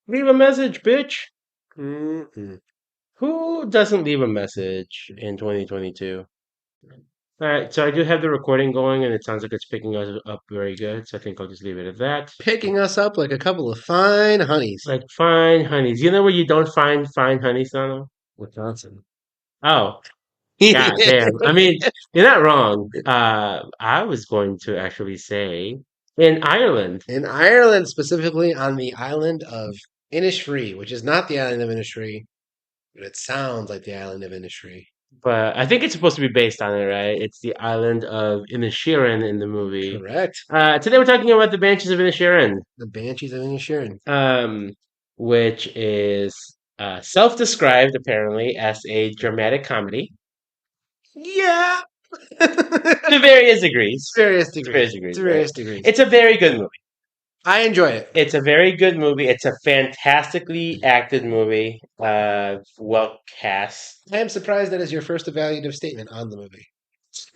Leave a message, bitch. Mm-mm. Who doesn't leave a message in 2022? All right, so I do have the recording going, and it sounds like it's picking us up very good. So I think I'll just leave it at that. Picking us up like a couple of fine honeys. Like fine honeys. You know where you don't find fine honeys, Sano? Wisconsin. Oh, god damn. I mean, you're not wrong. I was going to actually say in Ireland, In Ireland, specifically on the island of Inisherin, which is not the island of Inisherin, but it sounds like the island of Inisherin. but I think it's supposed to be based on it, right? It's the island of Inisherin in the movie. Correct. Today we're talking about the Banshees of Inisherin, The Banshees of Inisherin. um, which is self-described apparently as a dramatic comedy Yeah. to various degrees. Various To various degrees. degrees, To right? various degrees. It's a very good movie. I enjoy it. It's a very good movie. It's a fantastically acted movie. Well cast I am surprised that is your first evaluative statement on the movie.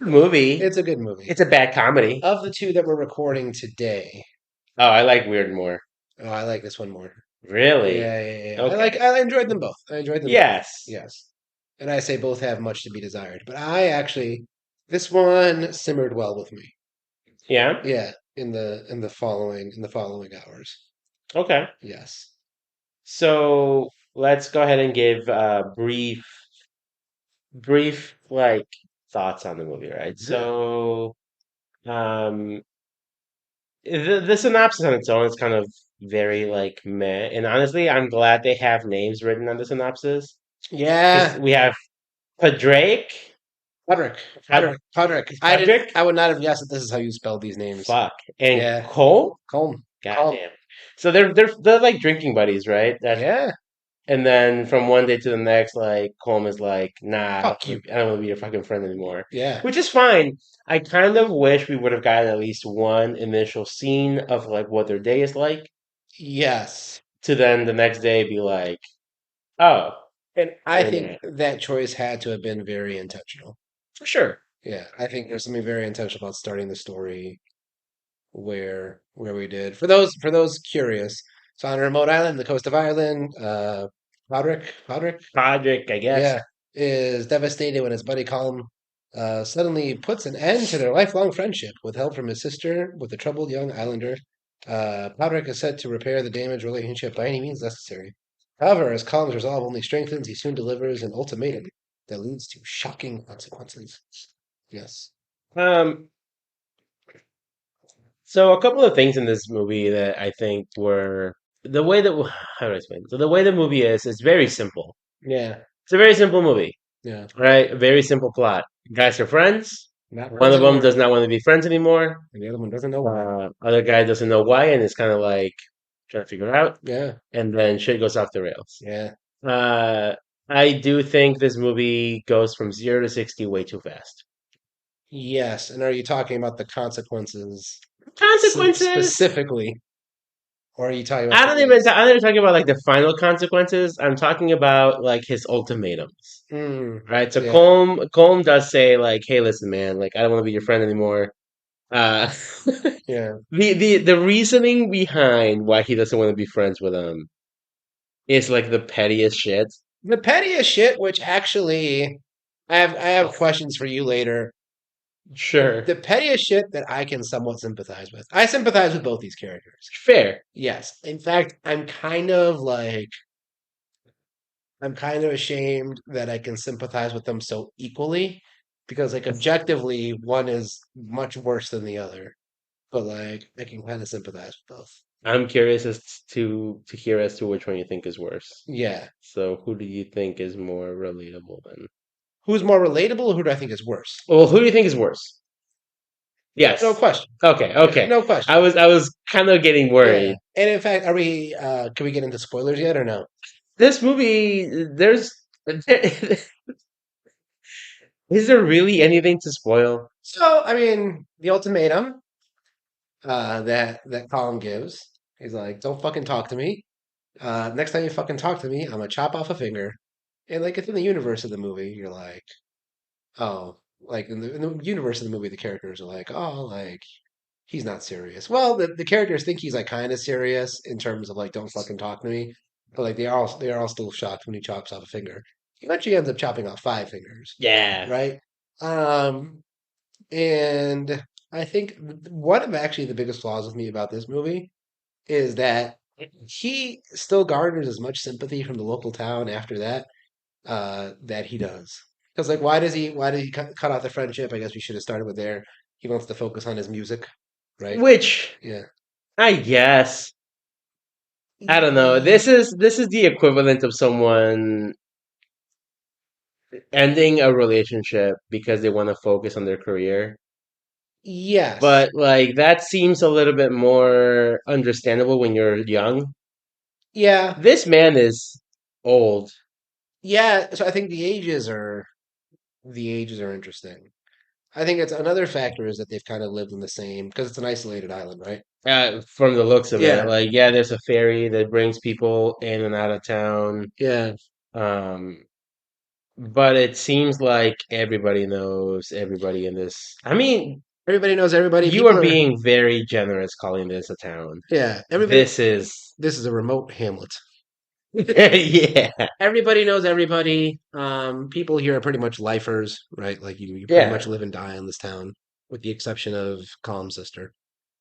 movie. It's a good movie. It's a bad comedy. Of the two that we're recording today, Oh, I like Weird more. oh, I like this one more. Really? Yeah. Okay. I enjoyed them both. I enjoyed them both. Yes. Yes. And I say both have much to be desired. But I actually this one simmered well with me. Yeah. Yeah, in the following hours. Okay. Yes. So let's go ahead and give brief like thoughts on the movie, right? Yeah. So um the synopsis on its own is kind of very like meh. And honestly, I'm glad they have names written on the synopsis because Yeah. we have Padrake, Podrick. Pod, Podrick. Podrick, I would not have guessed that this is how you spell these names. fuck, and Yeah. Cole. Colm. Colm. Goddamn. So they're like drinking buddies, right? That Yeah. and then from one day to the next, like Colm is like, "Nah, Fuck you. I don't want to be your fucking friend anymore," Yeah. which is fine. I kind of wish we would have gotten at least one initial scene of like what their day is like, Yes. to then the next day be like, "Oh, And I they're think there that choice had to have been very intentional. for sure." Yeah. I think there's something very intentional about starting the story where we did. For those curious, so on a remote island, the coast of Ireland, Podrick, Project, I guess. yeah, is devastated when his buddy Colm suddenly puts an end to their lifelong friendship with help from his sister with the troubled young islander. Podrick is set to repair the damaged relationship by any means necessary. However, as Colm's resolve only strengthens, he soon delivers an ultimatum that leads to shocking consequences. Yes. Um, so a couple of things in this movie that I think were the way that how do I explain? So the way the movie is, it's very simple. Yeah. It's a very simple movie, Yeah. right? A very simple plot. Guys are friends. Not One friends of them anymore. does not want to be friends anymore. And the other one doesn't know why. Other guy doesn't know why, and it's kind of like trying to figure it out. Yeah. And then shit goes off the rails. Yeah. Uh, I do think this movie goes from 0 to 60 way too fast. Yes. And are you talking about the consequences Consequences. specifically, or are you talking about I the don't even. means? I'm not even talking about like the final consequences. I'm talking about like his ultimatums, Mm, right? So yeah. Colm does say like, "Hey, listen, man. Like, I don't want to be your friend anymore." Uh, Yeah. the reasoning behind why he doesn't want to be friends with him is like the pettiest shit. The pettiest shit, which actually I have questions for you later. Sure, The pettiest shit that I can somewhat sympathize with. I sympathize with both these characters. fair. Yes. In fact, I'm kind of ashamed that I can sympathize with them so equally because like objectively one is much worse than the other. But like I can kind of sympathize with both. I'm curious as to hear as to which one you think is worse. Yeah. So, who do you think is more relatable then? Who's more relatable? Who do I think is worse? Well, who do you think is worse? No Yes. question. Okay, Yeah, okay. no question. I was kind of getting Yeah. worried. And in fact, can we get into spoilers yet or no? This movie, is there really anything to spoil? So, I mean, the ultimatum that Colin gives, he's like, "Don't fucking talk to me. Next time you fucking talk to me, I'm gonna chop off a finger." And like it's in the universe of the movie, you're like, "Oh, like in the universe of the movie, the characters are like, oh, like he's not serious. Well, the characters think he's like kind of serious in terms of like don't fucking talk to me, but like they are all still shocked when he chops off a finger. He eventually ends up chopping off five fingers, Yeah. right? Um, and I think one of actually the biggest flaws with me about this movie is that he still garners as much sympathy from the local town after that that he does. Because like, why did he cut off the friendship? I guess we should have started with there. He wants to focus on his music, right? Which Yeah. I guess I don't know. Y- This is the equivalent of someone ending a relationship because they want to focus on their career. Yes. But like that seems a little bit more understandable when you're young. Yeah. This man is old. Yeah. So I think the ages are interesting. I think it's another factor is that they've kind of lived in the same because it's an isolated island, right? From the looks of it, Yeah. like yeah, there's a ferry that brings people in and out of town. Yeah. Um, but it seems like everybody knows everybody in this. I mean, Everybody knows everybody. you People are are. being very generous calling this a town. Yeah. Everybody. This is, This is a remote hamlet. yeah, Everybody knows everybody. People here are pretty much lifers, right? Like you pretty much yeah, live and die in this town, with the exception of Calm's sister,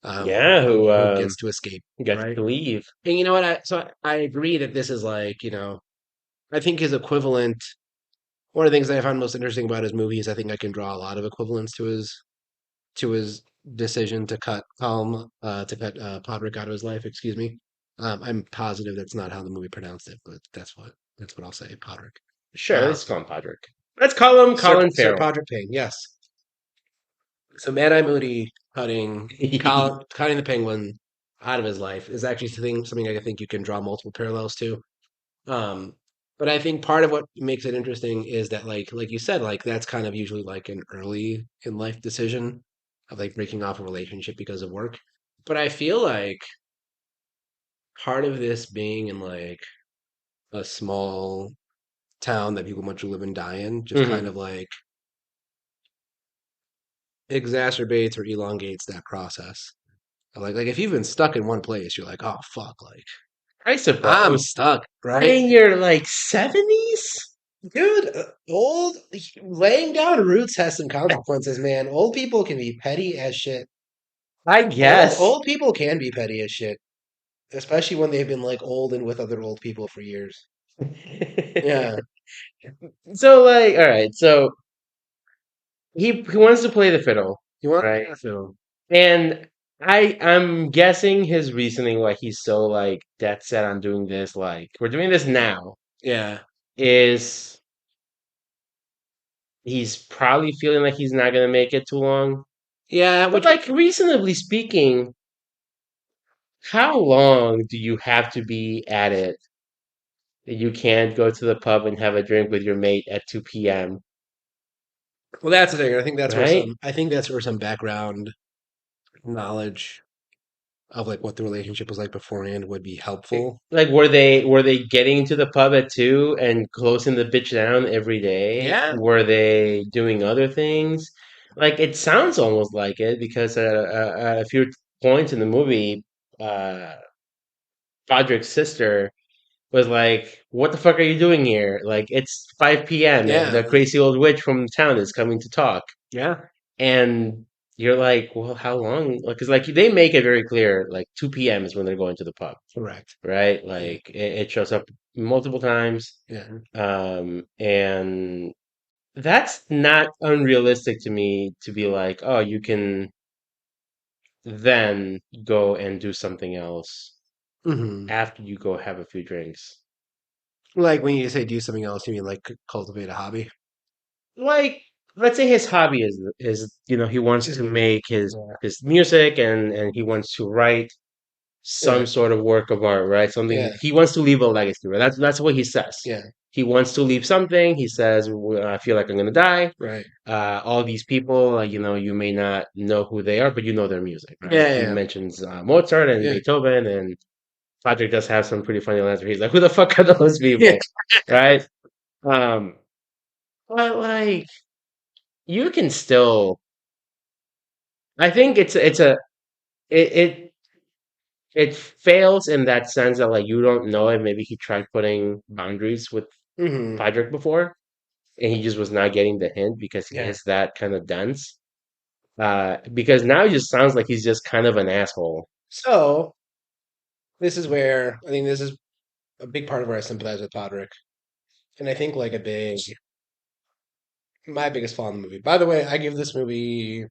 yeah. who gets to escape, Who got right? to leave? And you know what? I agree that this is like, I think his equivalent. One of the things that I found most interesting about his movie is I think I can draw a lot of equivalents to his decision to cut Podrick out of his life. Excuse me. I'm positive that's not how the movie pronounced it, but that's what I'll say. Podrick. Sure, Uh, let's call him Podrick. Let's call him Sir Colin Sir Farrell. Podrick Payne. Yes. So Mad Eye Moody cutting the Penguin out of his life is actually something I think you can draw multiple parallels to. Um, but I think part of what makes it interesting is that like you said, like that's kind of usually like an early in life decision of like breaking off a relationship because of work. But I feel like part of this being in like a small town that people much live and die in just kind Hmm. of like exacerbates or elongates that process. Like if you've been stuck in one place, you're like, oh fuck, like I I'm suppose. stuck, right? In your like 70s? Dude, old laying down roots has some consequences, man. Old people can be petty as shit. I Old guess. old people can be petty as shit, especially when they've been like old and with other old people for years. Yeah, So like, all right, so he wants to play the fiddle, you want right? so And I'm guessing his reasoning why he's so like dead set on doing this, like we're doing this now, yeah, is he's probably feeling like he's not gonna make it too long. yeah. But Which like reasonably speaking, how long do you have to be at it that you can't go to the pub and have a drink with your mate at 2 p.m., well, that's the thing. I think that's where right? some background knowledge of like what the relationship was like beforehand would be helpful. Like were they getting to the pub at 2 and closing the bitch down every day? Yeah, Were they doing other things? Like it sounds almost like it because at a few points in the movie, uh, Podrick's sister was like, "What the fuck are you doing here? Like it's 5 p.m. and yeah, the crazy old witch from town is coming to talk." yeah. And you're like, "Well, how long?" Because like they make it very clear, like 2 p.m. is when they're going to the pub, Correct. right? Yeah, Like it shows up multiple times, yeah. and that's not unrealistic to me to be like, "Oh, you can then go and do something else Hmm. after you go have a few drinks." Like when you say do something else, you mean like cultivate a hobby? Like let's say his hobby is he wants Just to music. make his Yeah. his music and he wants to write some Yeah. sort of work of art, right? Something Yeah. he wants to leave a legacy, right? That's what he says. Yeah. He wants to leave something. He says, I feel like I'm gonna die. Right. All these people, you may not know who they are, but you know their music, right?" Yeah. He Yeah. mentions Mozart and Yeah. Beethoven, and Patrick does have some pretty funny lines where he's like, "Who the fuck are those Yeah. people?" Right? Um, but like, you can still. I think it's a it it fails in that sense that like you don't know if maybe he tried putting boundaries with Hmm. Patrick before and he just was not getting the hint because he Yeah. is that kind of dense. Because now he just sounds like he's just kind of an asshole. So this is where I think this is a big part of where I sympathize with Podrick, and I think like a big my biggest flaw in the movie. By the way, I give this movie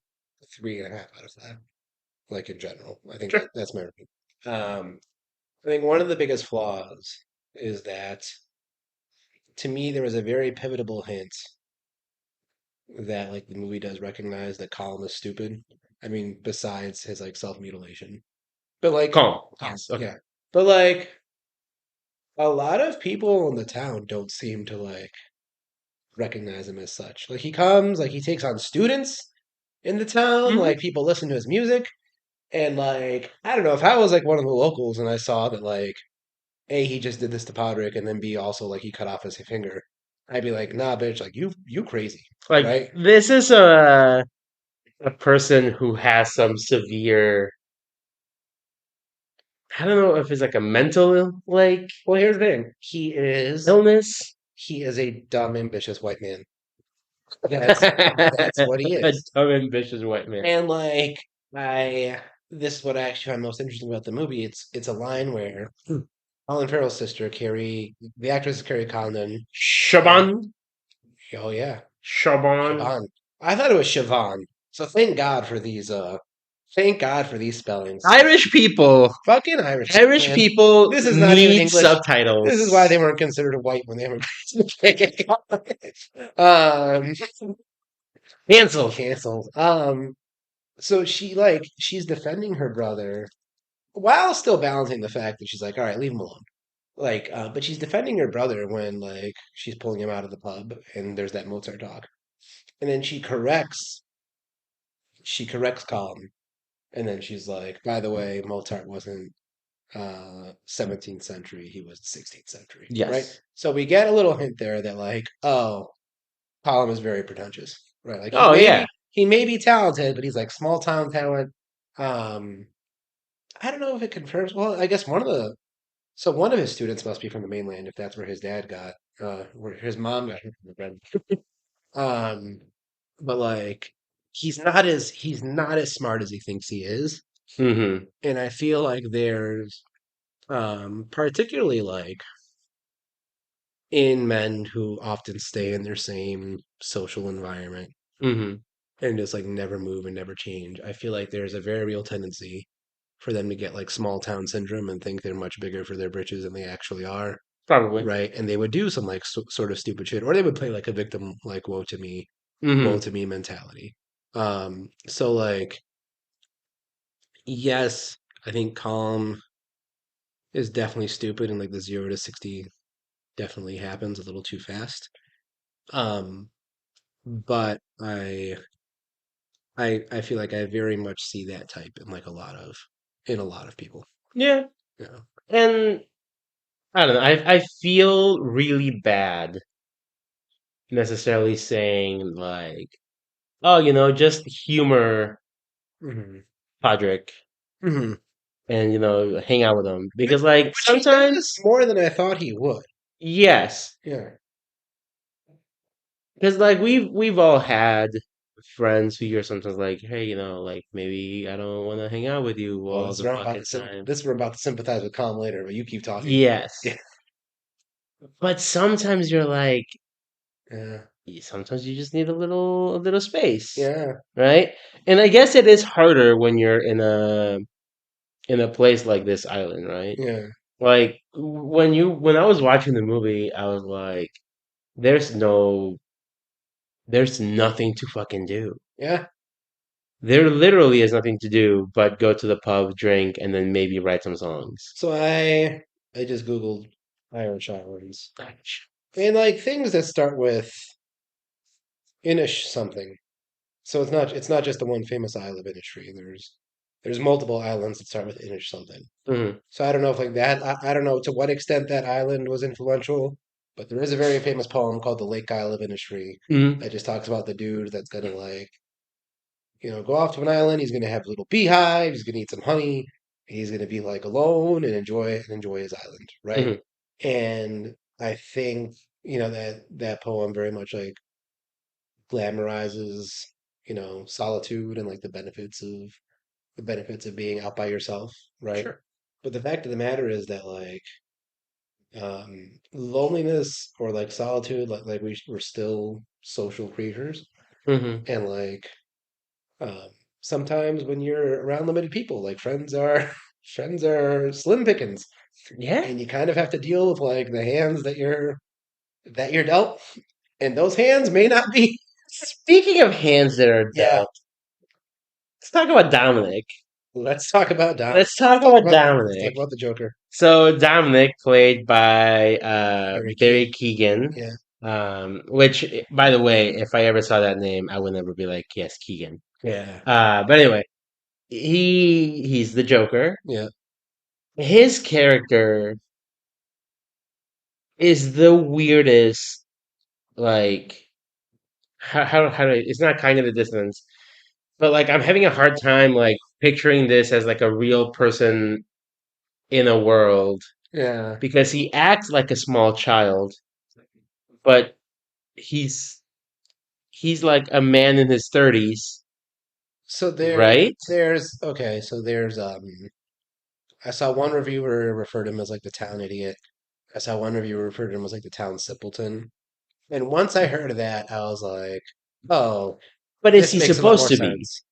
3.5 out of 5. Like in general, I think Sure. that's my rating. I think one of the biggest flaws is that to me there was a very pivotal hint that like the movie does recognize that Colin is stupid. I mean, besides his like self mutilation, but like, Calm. Yes. Okay. yeah, but like a lot of people in the town don't seem to like recognize him as such. Like he comes, like he takes on students in the town, Hmm. like people listen to his music, and like I don't know if I was like one of the locals and I saw that like A, he just did this to Podrick, and then B, also like he cut off his finger. I'd be like, nah, bitch, like you crazy, Like right? this is a person who has some severe. I don't know if it's like a mental like Well, here's the thing. illness. He is a dumb, ambitious white man. That's what he A is. dumb, ambitious white man. And like I this is what I actually find most interesting about the movie. It's a line where Colin Farrell's sister, Carrie, the actress is Carrie Condon, and Shaban. oh yeah, Shaban. Siobhan. I thought it was Siobhan. So thank God for these spellings. Irish people. Fucking Irish, Irish man. people This is not even need English. subtitles. This is why they weren't considered white when they were um Cancelled. canceled. So she's defending her brother while still balancing the fact that she's like, all right, leave him alone. Like, but she's defending her brother when like she's pulling him out of the pub and there's that Mozart talk. And then she corrects Colin. And then she's like, by the way, Mozart wasn't 17th century, he was 16th century, right? Yes. So we get a little hint there that like, oh, Colin is very pretentious, right? Like Oh yeah. he may be talented, but he's like small town talent. Um, I don't know if it confirms. Well, I guess one of his students must be from the mainland, if that's where his dad got, where his mom got her from the bread. Um, but like he's not as smart as he thinks he is, Hmm. and I feel like there's particularly like in men who often stay in their same social environment Hmm. and just like never move and never change. I feel like there's a very real tendency for them to get like small town syndrome and think they're much bigger for their britches than they actually are, Probably. right? And they would do some like sort of stupid shit, or they would play like a victim, like woe Hmm. to me mentality. So like, yes, I think Calm is definitely stupid, and like the 0 to 60 definitely happens a little too fast. Um, but I feel like I very much see that type in like a lot of people. Yeah. Yeah. And I don't know. I feel really bad necessarily saying like, oh, just humor Hmm. Podrick Hmm. and hang out with him because like Which he does sometimes more than I thought he would. yes, Yeah. because like we've all had friends who you're sometimes like, hey, like maybe I don't want to hang out with you Oh, all this is the where I'm about fucking to time. this is where I'm about to sympathize with Calm later, but you keep talking. Yeah. Yes, but sometimes you're like, Yeah. sometimes you just need a little space, Yeah. right? And I guess it is harder when you're in a place like this island, right? Yeah. Like when I was watching the movie, I was like, there's there's nothing to fucking do. Yeah. There literally is nothing to do but go to the pub, drink, and then maybe write some songs. So I just Googled Irish Islands. And like things that start with Inish something. So it's not just the one famous isle of Inisherin. There's multiple islands that start with Inish something. Hmm. So I don't know if like that I don't know to what extent that island was influential, but there is a very famous poem called The Lake Isle of Inisherin Hmm. that just talks about the dude that's gonna like go off to an island. He's gonna have a little beehive. He's gonna eat some honey. He's gonna be like alone and enjoy his island, right? Hmm. And I think that poem very much like glamorizes solitude and like the benefits of being out by yourself, right? Sure. But the fact of the matter is that like loneliness or like solitude, like we're still social creatures, Hmm. and like um, sometimes when you're around limited people, like friends are friends are slim pickings, Yeah. and you kind of have to deal with like the hands that you're dealt, and those hands may not be. Speaking of hands that are Yeah, dealt, let's talk about Dominic. let's talk about Dom. Let's talk about Let's talk Dominic. about the Joker, So Dominic, played by Barry Barry Keegan. Keegan, Yeah, which, by the way, if I ever saw that name, I would never be like, yes, Keegan. yeah, But anyway, he's the Joker. yeah. His character is the weirdest. Like, how do it's not kind of the distance, but like I'm having a hard time like picturing this as like a real person in a world Yeah. because he acts like a small child, but he's he's like a man in his 30s, So right? there's I saw one reviewer refer to him as like the town idiot. I saw one reviewer refer to him as like the town simpleton. And once I heard of that, I was like, oh, But is this he makes a lot supposed more to be? sense.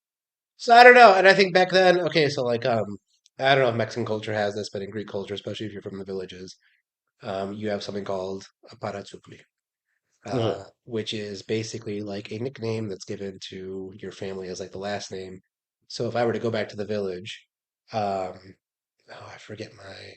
So I don't know. And I think back then, okay, so like I don't know if Mexican culture has this, but in Greek culture, especially if you're from the villages, you have something called a paratsukli, Uh, which is basically like a nickname that's given to your family as like the last name. So if I were to go back to the village, um, oh, I forget my,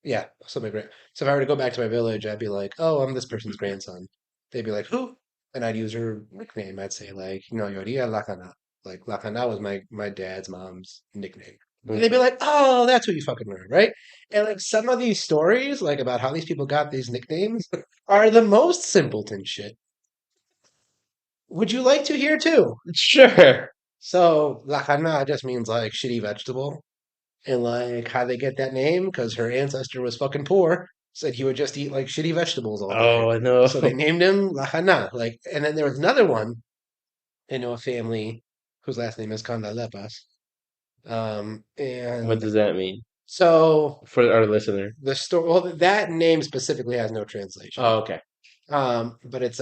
yeah, something great. So if I were to go back to my village, I'd be like, oh, I'm this person's grandson. They'd be like, who? And I'd use her nickname. I'd say like, Yoria Lacana. Like Lacana was my dad's mom's nickname. And they'd be like, oh, that's what you fucking learned, right? And like some of these stories, like about how these people got these nicknames, are the most simpleton shit. Would you like to hear too? sure. So Lacana just means like shitty vegetable. And like how they get that name? Because her ancestor was fucking poor, said he would just eat like shitty vegetables all day. Oh no. So they named him Lahana. Like, and then there was another one. I know a family whose last name is Candalepas. What And does that mean so for our listener? the story, well, that name specifically has no translation. Oh, okay. But it's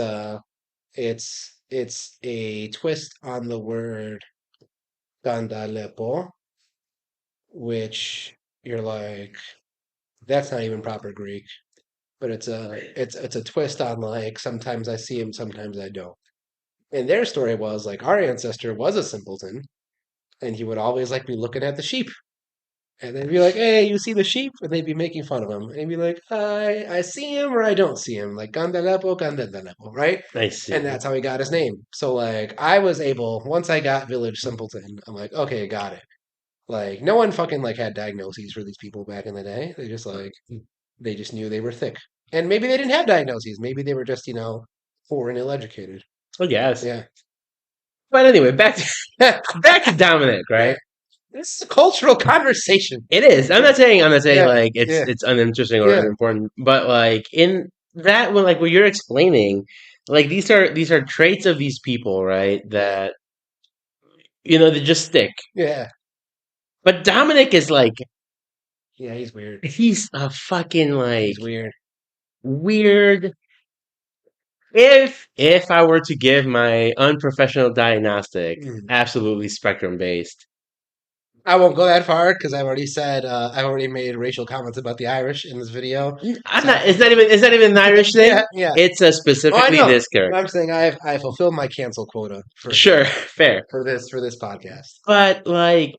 a twist on the word Candalepo, which you're like, that's not even proper Greek. But it's a twist on like sometimes I see him, sometimes I don't. And their story was like our ancestor was a simpleton, and he would always like be looking at the sheep, and they'd be like, "Hey, you see the sheep?" And they'd be making fun of him, and he'd be like, "I see him or I don't see him, like Gandalepo, Gandalepo, right?" I And see. that's how he got his name. So like I was able once I got Village Simpleton, I'm like, okay, got it. Like no one fucking like had diagnoses for these people back in the day. They just knew they were thick. And maybe they didn't have diagnoses. Maybe they were just, poor and ill-educated. I guess. Yeah. But anyway, back to back to Dominic, right? Right. This is a cultural conversation. It is. I'm not saying Yeah. like Yeah. it's uninteresting or Yeah. unimportant, but like in that when like what you're explaining, like these are traits of these people, right? Yeah. That they just stick. Yeah. But Dominic is like Yeah. He's weird. he's a fucking like He's weird. weird. If I were to give my unprofessional diagnostic, Mm. absolutely spectrum based. I won't go that far because I've already made racial comments about the Irish in this video. I'm So not. It's not even an Irish thing. yeah, yeah. It's Oh, I specifically know. this But I'm character. saying I fulfilled my cancel quota Sure, fair. for this podcast. But like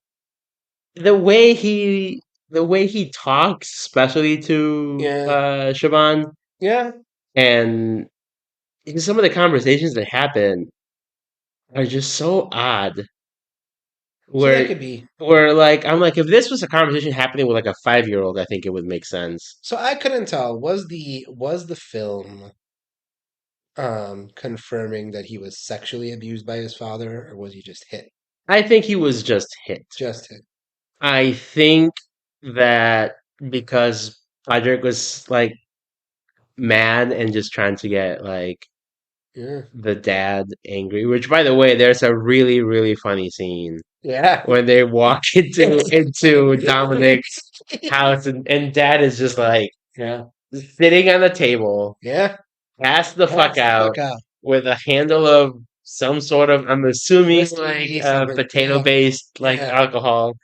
the way he talks, especially to Yeah. Siobhan, Yeah. and some of the conversations that happen are just so odd. So that Where could be. where like I'm like, if this was a conversation happening with like a 5-year-old, I think it would make sense. So I couldn't tell. Was the film confirming that he was sexually abused by his father, or was he just hit? I think he was just hit. Just hit. I think that because Patrick was like mad and just trying to get like Yeah. the dad angry, which by the way, there's a really, really funny scene Yeah. when they walk into Dominic's house and dad is just like Yeah. sitting on the table, Yeah. passed the fuck Pass the out fuck out. with a handle of some sort of, I'm assuming like Whiskey, something. potato Yeah. based like Yeah. alcohol,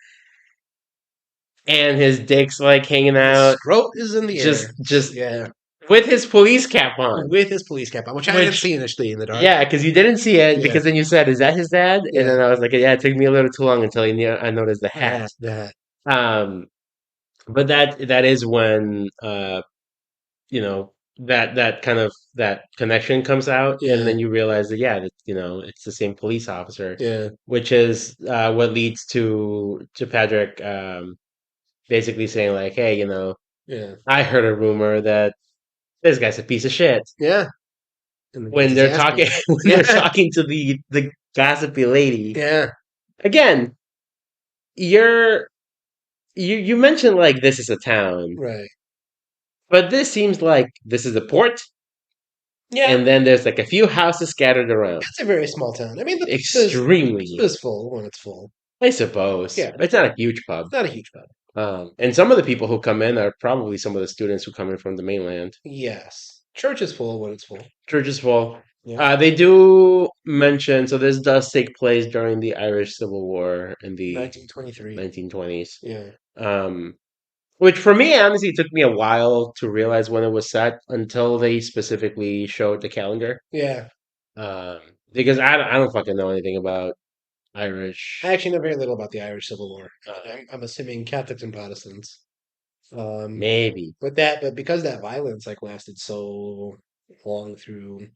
and his dick's like hanging His out, scrote is in the just air. just Yeah. with his police cap on. With his police cap on, which I didn't Which see initially in the dark. yeah, because you didn't see it Yeah. because then you said, "Is that his dad?" And Yeah. then I was like, "Yeah." It took me a little too long until I noticed the The hat. hat. The hat. Um, but that is when you know that kind of that connection comes out, and Yeah. then you realize that yeah, that, it's the same police officer, Yeah. which is what leads to Patrick basically saying like, "Hey, Yeah. I heard a rumor that this guy's a piece of shit." Yeah. And then gets When his they're ass talking, beat. when they're Yeah. talking to the gossipy lady Yeah. again, you're you mentioned like this is a town, Right. but this seems like this is a port, Yeah. and then there's like a few houses scattered around. It's a very small town. I mean, the pub Extremely, is full when it's full. I suppose. Yeah. It's not a huge pub. It's not a huge pub. And some of the people who come in are probably some of the students who come in from the mainland. Yes. Church is full when it's full. Church is full. Yeah. They do mention, so this does take place during the Irish Civil War in the 1923. 1920s. Yeah. Um, which for me, honestly, it took me a while to realize when it was set until they specifically showed the calendar. Yeah. Um, because I don't fucking know anything about I Irish. actually know very little about the Irish Civil War. I'm assuming Catholics and Protestants. Um, Maybe. but because that violence like lasted so long through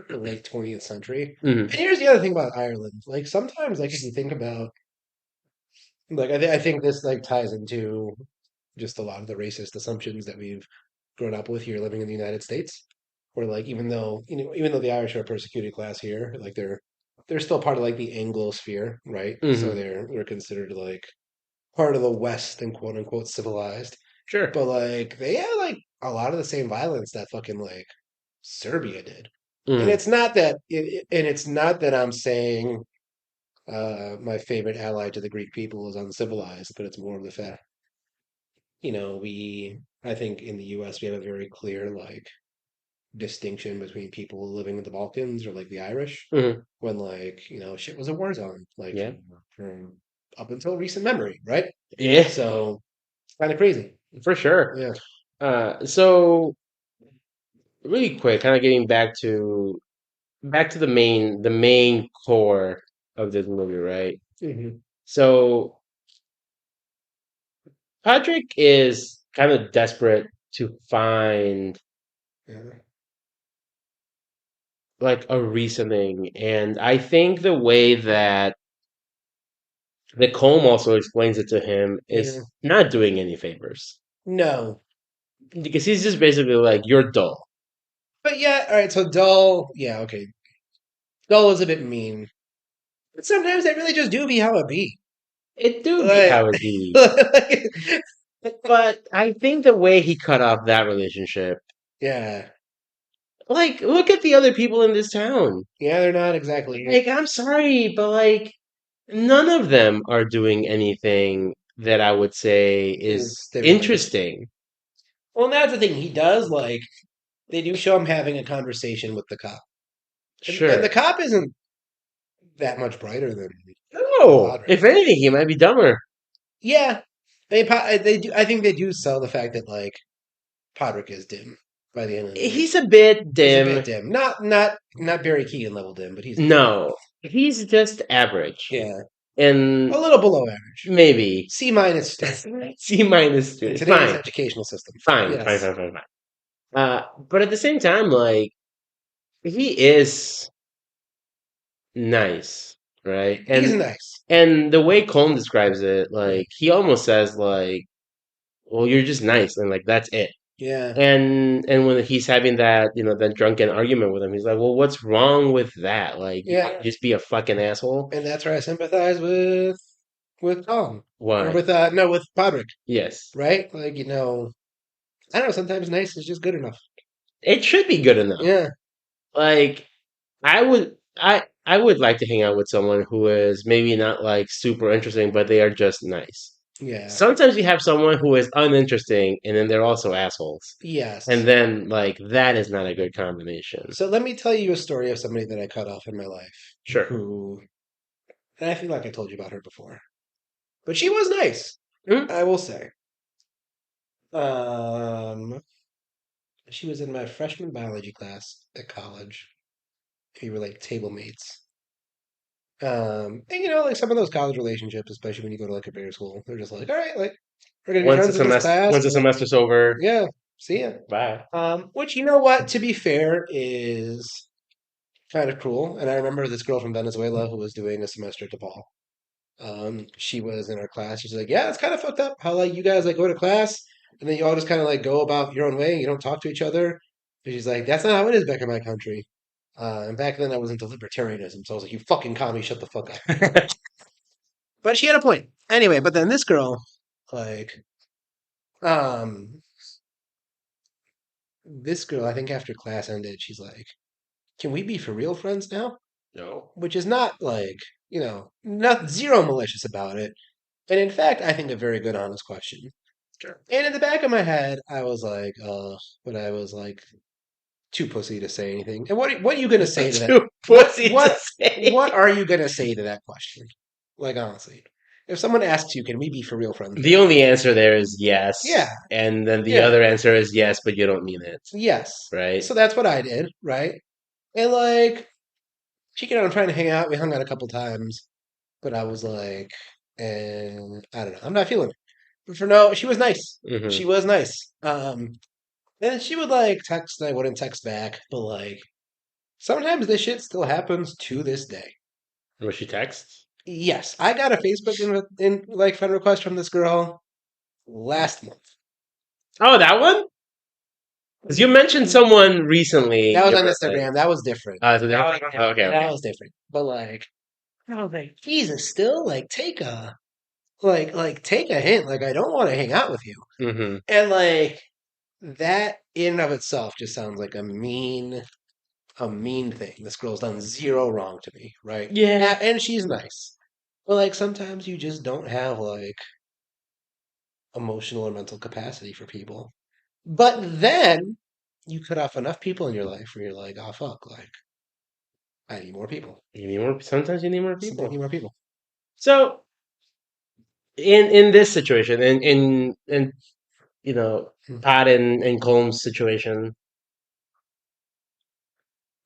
the late 20th century. Mhm. And here's the other thing about Ireland. Like sometimes, like if you think about, like I think this like ties into just a lot of the racist assumptions that we've grown up with here living in the United States. Where like even though the Irish are a persecuted class here, like they're still part of like the Anglo sphere, right? So Hmm. they're considered like part of the West and quote unquote civilized. Sure. But like they had like a lot of the same violence that fucking like Serbia did. And Mm. it's not that I'm saying my favorite ally to the Greek people is uncivilized, but it's more of the fact, I think in the US we have a very clear like distinction between people living in the Balkans or like the Irish Hmm. when like, shit was a war zone, like Yeah. from up until recent memory, right? Yeah. So it's kind of crazy. For sure. Yeah. So really quick, kind of getting back to the main core of this movie, right? Hmm. So Patrick is kind of desperate to find Yeah. like a reasoning, and I think the way that the comb also explains it to him Yeah. is not doing any favors No. because he's just basically like, "You're dull." But yeah, all right, so dull, yeah, okay. Dull is a bit mean. But sometimes they really just do be how it be. It do be Like, how it be, like, but I think the way he cut off that relationship, yeah. like, look at the other people in this town. Yeah, they're not exactly Like, I'm sorry, but like, none of them are doing anything that I would say is is stimulating. interesting. Well, and that's the thing. He does like they do show him having a conversation with the cop, and the Sure. cop isn't that much brighter than No, Padre. if anything, he might be dumber. Yeah, they do. I think they do sell the fact that like Podrick is dim by the end of the movie. He's a bit He's a bit dim. dim, not Barry Keoghan level dim, but he's dim. No, he's just average. Yeah, a And little below average. maybe C minus student C- in student. today's Fine, educational system. fine, fine, Yes, fine, fine, fine. But at the same time, like, he is nice, right? he's And nice. and the way Colm describes it, Yeah, like, he almost says like, "Well, you're just nice," and like that's it. Yeah. And when he's having that, that drunken argument with him, he's like, "Well, what's wrong with that? Like, you Yeah. can't just be a fucking asshole." And that's where I sympathize with Tom. Or Why? with no, with Podrick, Yes, right? Like, I don't know, sometimes nice is just good enough. it should be good enough. Yeah. Like, I would like to hang out with someone who is maybe not like super interesting, but they are just nice. Yeah. Sometimes you have someone who is uninteresting and then they're also assholes. And Yes. then like that is not a good combination. So let me tell you a story of somebody that I cut off in my life Sure. who, and I feel like I told you about her before, but she was nice, Mhm. I will say. Um, she was in my freshman biology class at college. We were like table mates. And like some of those college relationships, especially when you go to like a bear school, they're just like, all right, like we're gonna be Once the friends in this semester class, once the but semester's over, yeah, see ya. bye. Which you know what, to be fair, is kind of cruel. And I remember this girl from Venezuela who was doing a semester at DePaul. She was in our class. She's like, "Yeah, it's kind of fucked up how like you guys like go to class and then you all just kind of like go about your own way. You don't talk to each other." And she's like, "That's not how it is back in my country." And back then I was into libertarianism, so I was like, "You fucking commie, shut the fuck up." But she had a point. Anyway, but then this girl, like, um, this girl, I think after class ended, she's like, "Can we be for real friends now?" No. Which is not like, not zero malicious about it. And in fact, I think a very good, honest question. Sure. And in the back of my head, I was like, but I was like too pussy to say anything. And what are you gonna say to that? Too What pussy to what say. what are you gonna say to that question? Like honestly, if someone asks you, "Can we be for real friends The now?" only answer there is yes. Yeah, And then the yeah, other answer is yes, but you don't mean it. yes. Right? So that's what I did, right? And like she kept on trying to hang out. We hung out a couple times, but I was like, and I don't know, I'm not feeling it. But for no, she was nice. Hmm. She was nice. And she would like text, and I wouldn't text back, but like sometimes this shit still happens to this day. Was she text? Yes, I got a Facebook in like friend request from this girl last month. Oh, that one? Because you mentioned someone recently. That was You on were like, Instagram. That was different. so that was, oh, okay, That okay. was different. But like, I was like, Jesus, still like take a hint. Like I don't want to hang out with you. Hmm. And like that in and of itself just sounds like a mean thing. This girl's done zero wrong to me, right? Yeah. And she's nice. But like sometimes you just don't have like emotional or mental capacity for people. But then you cut off enough people in your life where you're like, oh fuck, like I need more people. You need more. Sometimes you need more Sometimes I people. need more people. So in this situation, in Hmm. Pat and Combs' situation,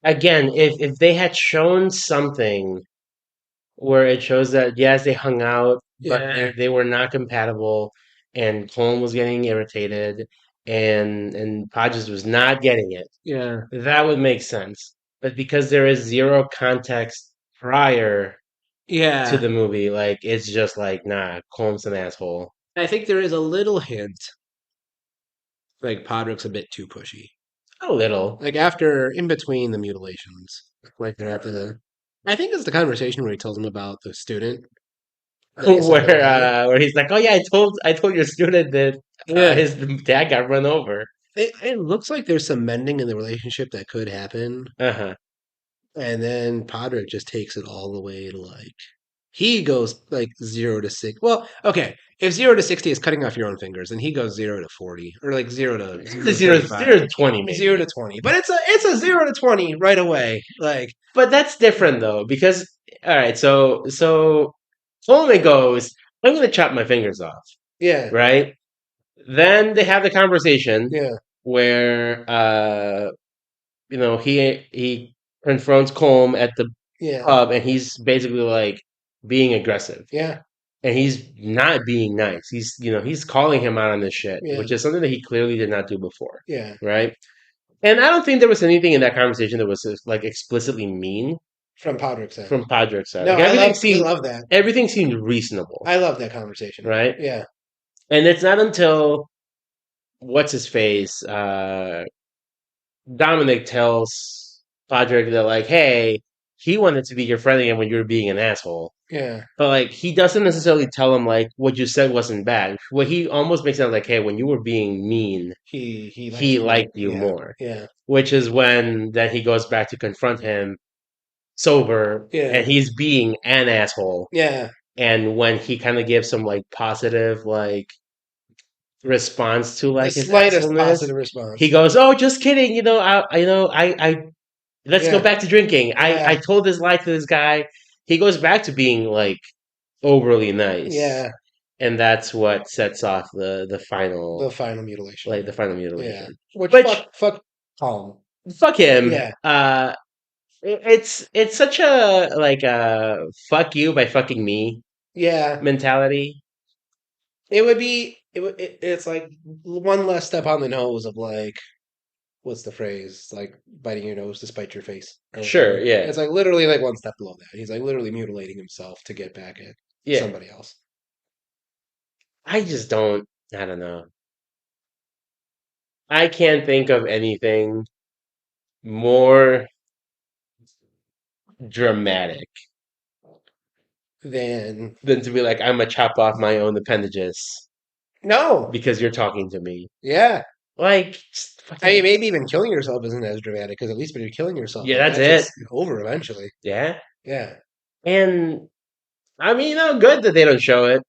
again, if they had shown something where it shows that yes, they hung out, but Yeah. they were not compatible, and Colm was getting irritated, and Podges was not getting it, Yeah. that would make sense. But because there is zero context prior to Yeah. the movie, like it's just like nah, Colm's an asshole. I think there is a little hint like Podrick's a bit too pushy. A little. Like after in between the mutilations, like they're after the I think it's the conversation where he tells him about the student that he said where that where he's like, "Oh yeah, I told your student that yeah. his dad got run over." It looks like there's some mending in the relationship that could happen. Uh-huh. And then Podrick just takes it all the way to like he goes like 0 to 6. Well, okay, if 0 to 60 is cutting off your own fingers, and he goes 0 to 40, or like zero The to zero 35, zero to 20 zero maybe. to 20. But it's a 0 to 20 right away. Like But that's different though, because all right, so Coleman goes, "I'm gonna chop my fingers off," yeah, right? Then they have the conversation yeah, where he confronts Colm at the yeah, pub, and he's basically like being aggressive, yeah, and he's not being nice. He's calling him out on this shit, yeah, which is something that he clearly did not do before, yeah. right? And I don't think there was anything in that conversation that was like explicitly mean From Podrick's end. from Podrick's side. No, Like I love that. everything seemed reasonable, I love that conversation. right? Yeah, And it's not until what's his face? Dominic tells Podrick that like, hey, he wanted to be your friend again when you were being an asshole. Yeah, But like he doesn't necessarily tell him like what you said wasn't bad. What he almost makes it sound like, hey, when you were being mean, he liked he you more. liked you Yeah, more. yeah, Which is when then he goes back to confront him sober and yeah, he's being an asshole. yeah. And when he kind of gives some like positive like response to The like his slightest assholeness, positive he response. goes, "Oh, just kidding. I let's go Yeah, back to drinking. I yeah, told this lie to this guy." He goes back to being like overly nice, yeah. and that's what sets off The final mutilation. the final Yeah. mutilation. Which Which fuck Colin. fuck him. Yeah, It's such a like a fuck you by fucking me yeah. mentality. It would be. It's like one less step on the nose of like what's the phrase? Like biting your nose to spite your face or Sure, whatever. yeah, It's like literally like one step below that. He's like literally mutilating himself to get back at yeah. somebody else. I just don't. I don't know. I can't think of anything more dramatic Then than to be like, I'm gonna chop off my own appendages no, because you're talking to me. yeah. Like, just I mean, fucking, maybe even killing yourself isn't as dramatic because at least when you're killing yourself yeah, like that's that, it. it's over eventually. Yeah. Yeah, And I mean, good that they don't show it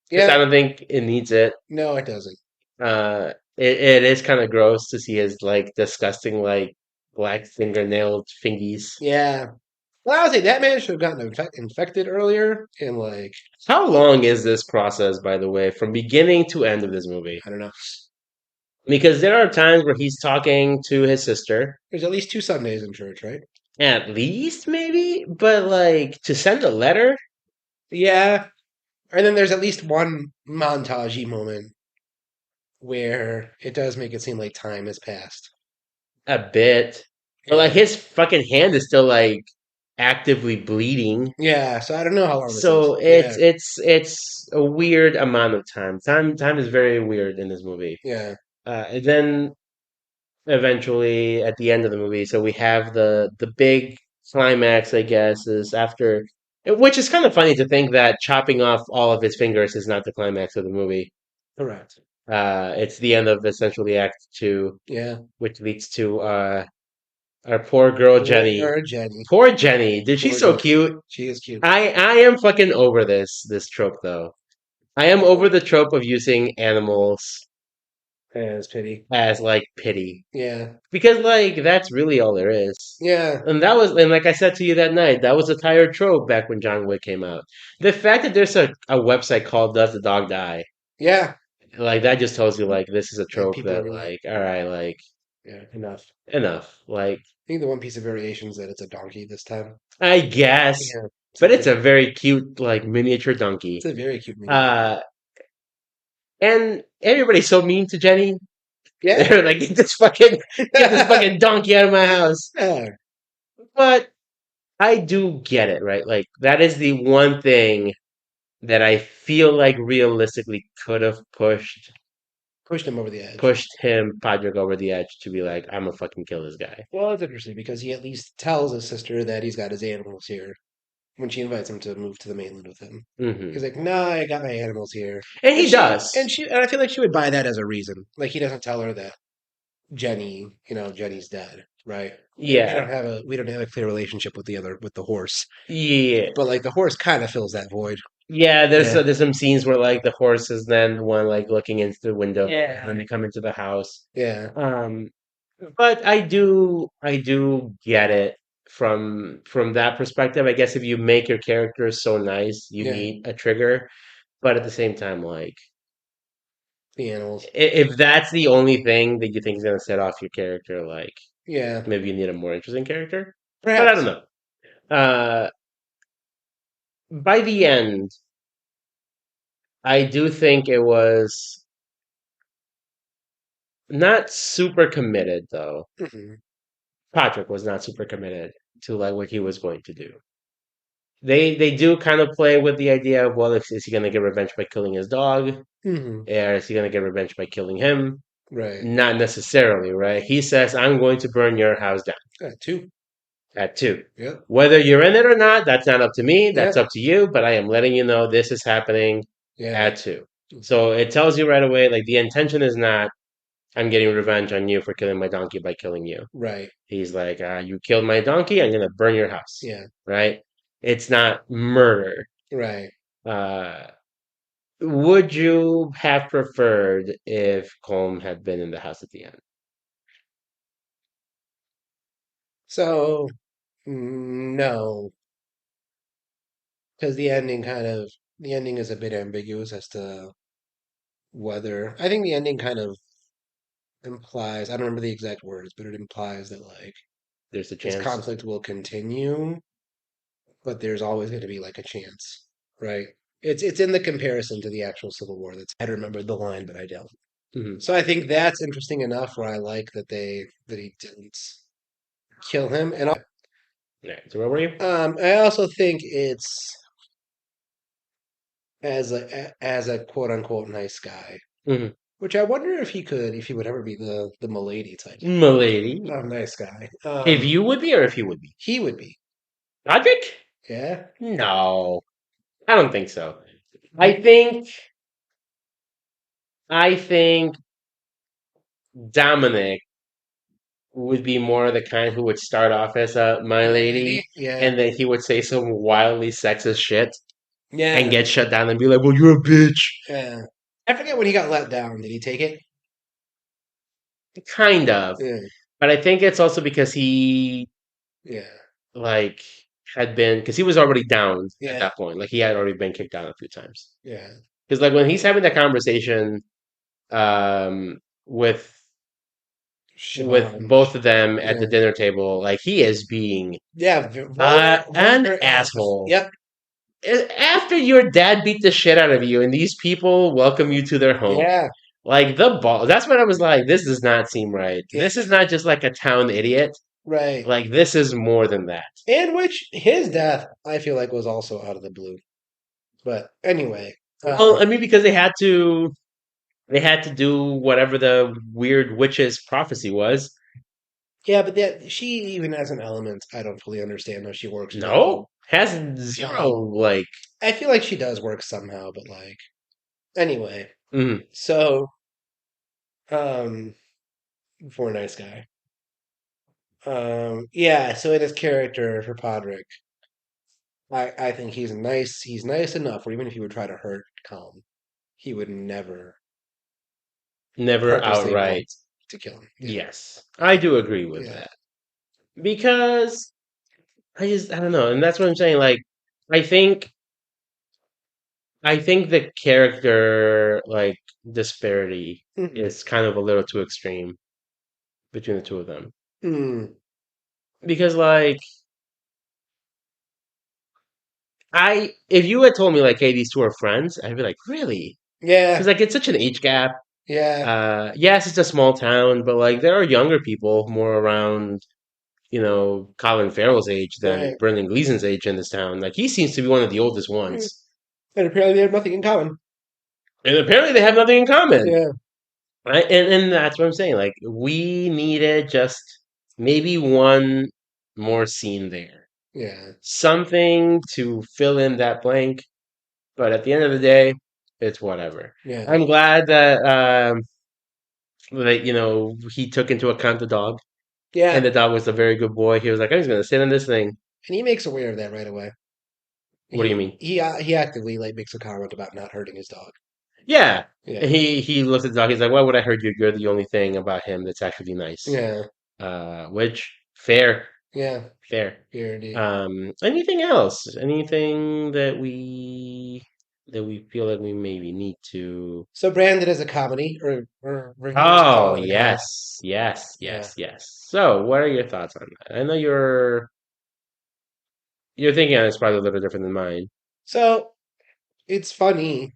because I yeah. don't think it needs it. No, it doesn't. It is kind of gross to see his like disgusting, like black fingernailed fingies. Yeah. Well, I would say that man should have gotten infected earlier and like How long is this process, by the way, from beginning to end of this movie? I don't know. Because there are times where he's talking to his sister, There's at least two Sundays in church, right? at least maybe, but like to send a letter, Yeah. And then there's at least one montagey moment where it does make it seem like time has passed. a bit. But like Yeah. his fucking hand is still like actively bleeding. Yeah. So I don't know how long this is. So Yeah. it's a weird amount of time. Time is very weird in this movie. Yeah. And then eventually at the end of the movie, so we have the big climax, I guess, is after, which is kind of funny to think that chopping off all of his fingers is not the climax of the movie. Correct. It's the end of essentially Act Two, Yeah. which leads to our poor girl Jenny. Poor Jenny. Poor Jenny, dude, she's Poor so Jenny. cute. She is cute. I am fucking over this trope though. I am over the trope of using animals As pity. as like pity Yeah. because like that's really all there is. Yeah. And like I said to you that night, that was a tired trope back when John Wick came out. The fact that there's a website called Does the Dog Die? Yeah. Like that just tells you like this is a And trope people are that really like all right, like yeah, enough. enough. Like I think the one piece of variation is that it's a donkey this time. I guess, Yeah. but it's a very cute like miniature It's donkey. a very cute miniature. Uh and everybody's so mean to Jenny. Yeah. They're like get this fucking donkey out of my house. Yeah. But I do get it, right? Like that is the one thing that I feel like realistically could have Pushed him over the edge. pushed him Patrick over the edge to be like, I'm gonna fucking kill this guy. Well, it's interesting because he at least tells his sister that he's got his animals here when she invites him to move to the mainland with him. Hmm. He's like, "No, I got my animals here," And and he does. and I feel like she would buy that as a reason. Like he doesn't tell her that Jenny's dead, right? And Yeah. we don't have a clear relationship with the horse, Yeah. but like the horse kind of fills that void. Yeah, Yeah, there's some scenes where like the horse is then the one like looking into the window yeah, when they come into the house. yeah, Um, but I do get it from that perspective. I guess if you make your characters so nice, you yeah. need a trigger. But at the same time, like The animals, if that's the only thing that you think is gonna set off your character, like yeah, maybe you need a more interesting character. But I don't perhaps. know. Uh, by the end, I do think it was not super committed though. Hmm. Patrick was not super committed to like what he was going to do. They do kind of play with the idea of well, if, is he gonna get revenge by killing his dog, Hmm. or is he gonna get revenge by killing him? Right. Not necessarily, right? He says, I'm going to burn your house down Two. at 2. Yep. Whether you're in it or not, that's not up to me. That's Yep. up to you. But I am letting you know this is happening Yeah. at 2. So it tells you right away, like the intention is not, I'm getting revenge on you for killing my donkey by killing you. Right. He's like, you killed my donkey, I'm going to burn your house, Yeah. right? It's not murder. Right. Uh, would you have preferred if Colm had been in the house at the end? So no, because the ending is a bit ambiguous as to whether I think the ending kind of implies I don't remember the exact words, but it implies that like There's a this chance. conflict will continue, but there's always going to be like a chance, right? It's in the comparison to the actual Civil War that's I remembered the line, but I don't. Mhm. So I think that's interesting enough where I like that he didn't kill him, and Yeah. So where were you? I also think it's as a quote unquote nice guy, Hmm. which I wonder if he would ever be the Milady type Milady. of nice guy. If you would be, or if he would be. He would be, Roderick? yeah. No, I don't think so. I think, I think Dominic would be more the kind who would start off as a my lady, Milady, yeah, and then he would say some wildly sexist shit and yeah, get shut down and be like, "Well, you're a bitch." yeah. I forget when he got let down. Did he take it? Kind of, Yeah, but I think it's also because he yeah, like had been because he was already down at yeah, that point. Like he had already been kicked down a few times. yeah. Because like when he's having that conversation um, with Siobhan, both of them at the yeah, dinner table, like he is being yeah. Vulgar, an vulgar as. asshole. Yep. After your dad beat the shit out of you, and these people welcome you to their home, Yeah. like the ball. That's when I was like, this does not seem right. Yeah. This is not just like a town idiot. Right. Like this is more than that. In which his death, I feel like, was also out of the blue. But anyway, Well, I mean, because they had to do whatever the weird witch's prophecy was. yeah, but that she even has an element I don't fully understand how she works with everything. No, has zero like. I feel like she does work somehow, but like anyway. Mm, So, um, for a nice guy. Yeah. So in his character for Podrick, I think he's nice. He's nice enough where even if he would try to hurt Colm, he would never never purposely want outright. to kill him. Yeah. Yes, I do agree with Yeah. that because I don't know, and that's what I'm saying. Like, I think I think the character like disparity Hmm. is kind of a little too extreme between the two of them Hmm. because like I if you had told me like hey these two are friends I'd be like really because Yeah. like it's such an age gap. Yeah. Yes, it's a small town, but like there are younger people more around, Colin Farrell's age than Right. Brendan Gleeson's age in this town. Like he seems to be one of the oldest Mm. ones, And apparently they have nothing in common. and apparently they have nothing in common. Yeah. Right? And that's what I'm saying. Like we needed just maybe one more scene there, Yeah. something to fill in that blank. But at the end of the day, it's whatever. Yeah. I'm glad that he took into account the dog. And Yeah. the dog was a very good boy. He was like, I'm just gonna sit in this thing. And he makes aware of that right away. What do you mean? He actively like makes a comment about not hurting his dog. Yeah. Yeah. He looks at the dog. He's like, "Why would I hurt you? You're the only thing about him that's actually nice." Yeah. Which fair, Yeah. fair. Purity. Anything else? Anything that we feel like we maybe need to? So branded as a comedy, or reviewers Oh call it a comedy. yes, yes, Yeah. yes, yes. So, what are your thoughts on that? I know you're thinking on it's probably a little different than mine. So it's funny.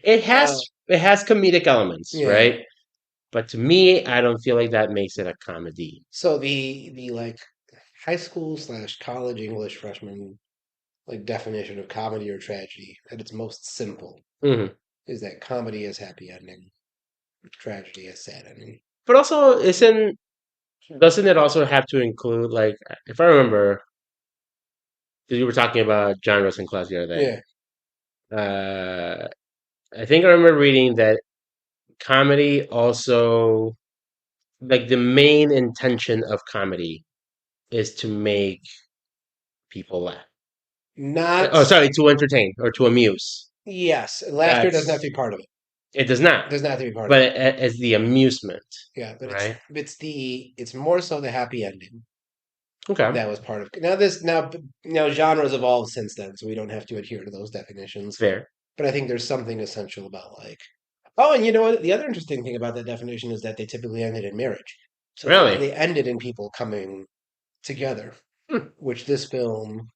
It Uh, has it has comedic elements, yeah. right? But to me, I don't feel like that makes it a comedy. So the like high school slash college English freshman like definition of comedy or tragedy at its most simple Hmm. is that comedy is happy ending. Tragedy, a sad ending. But also, isn't doesn't it also have to include like if I remember, because you were talking about genres in class the other day. Yeah. Uh, I think I remember reading that comedy also like the main intention of comedy is to make people laugh. Not Oh, sorry, to entertain or to amuse. yes. Laughter doesn't have That's to be part of it. it does not, Doesn't have to be part of but it. as the amusement, Yeah, but right? it's more so the happy ending Okay, that was part of now genres evolved since then, so we don't have to adhere to those definitions. fair. But I think there's something essential about like oh, and you know what? The other interesting thing about that definition is that they typically ended in marriage. So Really, they ended in people coming together, hmm. which this film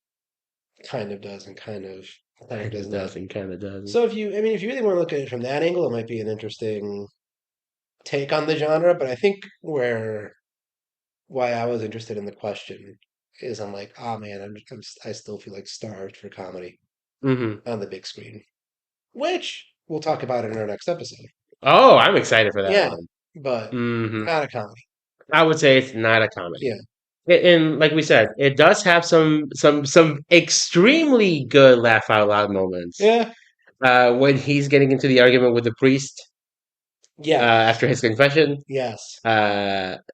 kind of does and kind of Kind does of not. does and kind of doesn't. So if you really want to look at it from that angle, it might be an interesting take on the genre. But I think where why I was interested in the question is I'm like, oh man, I still feel like starved for comedy Hmm. on the big screen, which we'll talk about in our next episode. Oh, I'm excited for that Yeah, one. but Hmm. not a comedy. I would say it's not a comedy. Yeah, And like we said, it does have some extremely good laugh out loud moments. yeah, When he's getting into the argument with the priest yeah, after his confession, yes,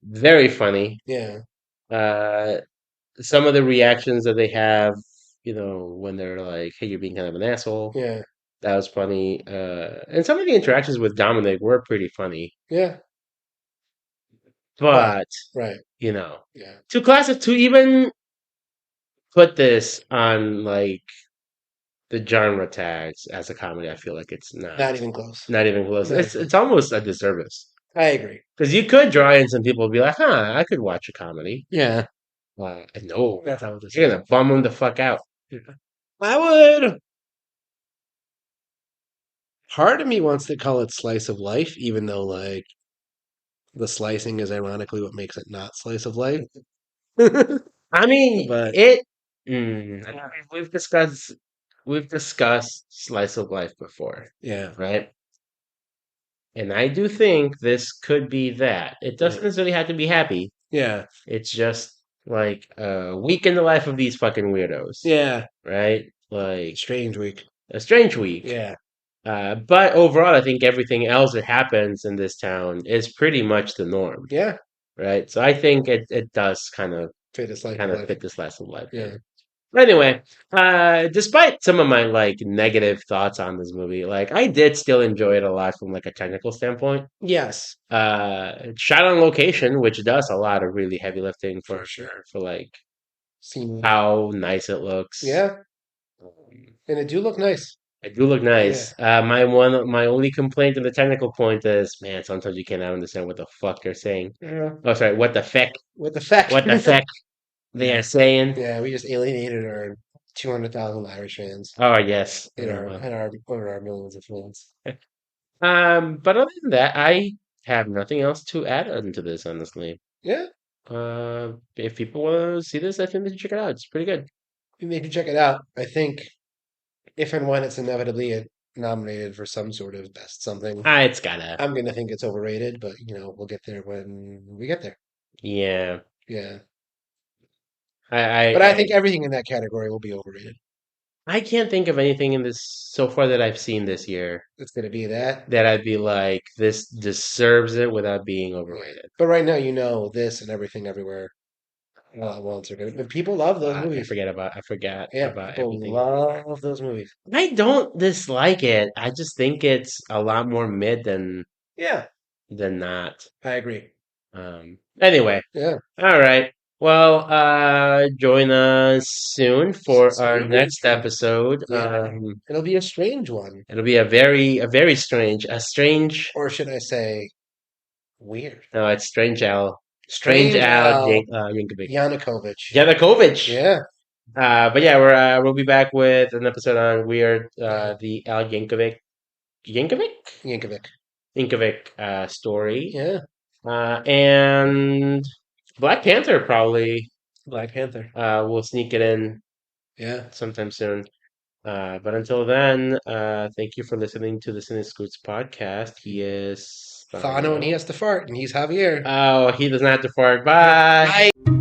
very funny. yeah, Uh, some of the reactions that they have, when they're like, "Hey, you're being kind of an asshole." yeah, That was funny. And some of the interactions with Dominic were pretty funny. yeah. But But right, you know, yeah, to even put this on like the genre tags as a comedy, I feel like it's not not even close. not even close. Not even It's close. almost a disservice I agree. because you could draw in some people and be like, "Huh, I could watch a comedy." Yeah, No, that's how this you're is. gonna bum them the fuck out. I would. Part of me wants to call it slice of life, even though like the slicing is ironically what makes it not slice of life. I mean, But I mean, we've discussed slice of life before, yeah, right? And I do think this could be that. It yeah, doesn't necessarily have to be happy. yeah, It's just like a week in the life of these fucking weirdos, yeah. right? Like Strange week. a strange week. Yeah, But overall, I think everything else that happens in this town is pretty much the norm, yeah. right? So I think it does Fit a slice kind of of life. fit this lesson life Yeah. in. But anyway, despite some of my like negative thoughts on this movie, like I did still enjoy it a lot from like a technical standpoint. Yes, Shot on location, which does a lot of really heavy lifting for for sure. like Seen. how nice it looks. Yeah, Um, and it do look nice. I do look Yeah. nice. My only complaint on the technical point is, man, sometimes you cannot understand what the fuck they're saying. Yeah. Oh, sorry, what the feck? What the feck? What the feck they Yeah. are saying? Yeah, we just alienated our 200,000 Irish fans Oh yes. in our over our millions of fans. But other than that, I have nothing else to add onto this, honestly. Yeah, If people want to see this, I think they should check it out. It's pretty good. we need to check it out. I think if and when it's inevitably nominated for some sort of best something, It's gotta. I'm gonna think it's overrated, but we'll get there when we get there. Yeah. Yeah. I, I, But I I, think everything in that category will be overrated. I can't think of anything in this so far that I've seen this year It's gonna be that. that I'd be like, this deserves it without being Yeah. overrated. But right now, this and everything everywhere all at once are good. But people love those Fuck, movies. I forgot Yeah, about people everything. love those movies. I don't dislike it. I just think it's a lot more mid Yeah, than not. I agree. Anyway, Yeah, all right. Well, join us soon for our soon. next episode. Yeah, it'll be a strange one, It'll be a very strange. or should I say, weird. No, it's Strange Strange Al Al Yankovic. Yanukovych. Yanukovych. Yeah, But yeah, we'll be back with an episode on Weird, yeah, the Al Yankovic Yankovic. Yankovic story, Yeah, and Black Panther probably Black Panther. will sneak it in Yeah, sometime soon. But until then, thank you for listening to the Cine-Scoots podcast. He is Sign Thano and he off. has to fart, and he's Javier. Oh, he doesn't have to fart. Bye. Bye.